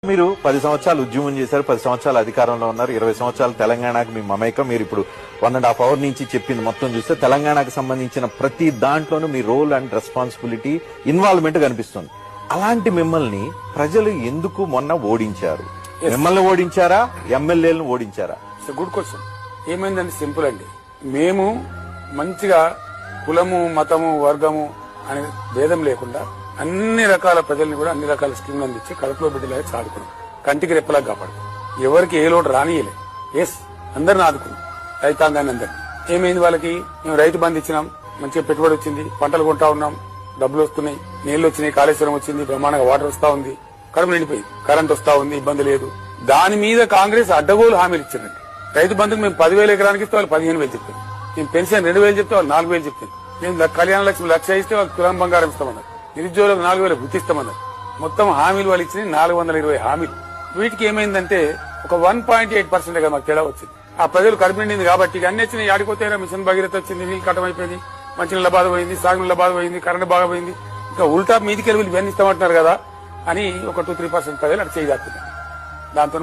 మీరు 10 సంవత్సరాలు ఉద్యమం చేశారు, 10 సంవత్సరాలు అధికారంలో ఉన్నారు, 20 సంవత్సరాలు తెలంగాణకు మీ మమేకం. మీరు ఇప్పుడు 1.5 hours నుంచి చెప్పింది మొత్తం చూస్తే తెలంగాణకు సంబంధించిన ప్రతి దాంట్లోనూ మీ రోల్ అండ్ రెస్పాన్సిబిలిటీ, ఇన్వాల్వ్మెంట్ కనిపిస్తుంది. అలాంటి మిమ్మల్ని ప్రజలు ఎందుకు మొన్న ఓడించారు? మిమ్మల్ని ఓడించారా, ఎమ్మెల్యేలను ఓడించారా? Good question. ఏమైందంటే సింపుల్ అండి. మేము మంచిగా కులము, మతము, వర్గము అనే భేదం లేకుండా అన్ని రకాల ప్రజల్ని కూడా అన్ని రకాల స్కీమ్లు అందించి కడుపులో బిడ్డలాగా చాదుకున్నాం. కంటికి రెప్పలా కాపాడుకున్నాం. ఎవరికి ఏ లోటు రానియలే. ఎస్, అందరిని ఆదుకున్నాం, రైతాంగాన్ని అందరినీ. ఏమైంది వాళ్ళకి? మేము రైతు బంధు ఇచ్చినాం, మంచిగా పెట్టుబడి వచ్చింది, పంటలు కొంటా ఉన్నాం, డబ్బులు వస్తున్నాయి, నీళ్లు వచ్చినాయి, కాళేశ్వరం వచ్చింది, బ్రహ్మాండంగా వాటర్ వస్తా ఉంది, కడుపు నిండిపోయింది, కరెంట్ వస్తా ఉంది, ఇబ్బంది లేదు. దాని మీద కాంగ్రెస్ అడ్డగోలు హామీలు ఇచ్చిందండి. రైతు బంధుకు మేము 10,000 ఎకరానికి ఇస్తే వాళ్ళు 15,000 చెప్తారు. మేము పెన్షన్ 2,000 చెప్తే వాళ్ళు 4,000 చెప్తారు. మేము కళ్యాణ లక్ష్మి 1,00,000 ఇస్తే వాళ్ళు తులం బంగారం ఇస్తామన్నారు. నిరుద్యోగులకు 4,000 గుర్తిస్తామన్నారు. మొత్తం హామీలు వాళ్ళు ఇచ్చిన 420 హామీలు. వీటికి ఏమైందంటే ఒక 1.8% కదా మాకు తేడా వచ్చింది. ఆ ప్రజలు కడుపు నిండింది కాబట్టి అన్ని వచ్చినాయి. ఆడిపోతే మిషన్ భగీరథ వచ్చింది, నీళ్ళు కట్టమైపోయింది, మంచినీళ్ళ బాధ పోయింది, సాగునీళ్ళ బాధ పోయింది, కరెంట్ బాగా పోయింది. ఇంకా ఉల్టా మీదికి వెళ్ళి ఇవన్నీ ఇస్తామంటున్నారు కదా అని ఒక 2-3% ప్రజలు అటు చేయదాస్తున్నారు. దాంతో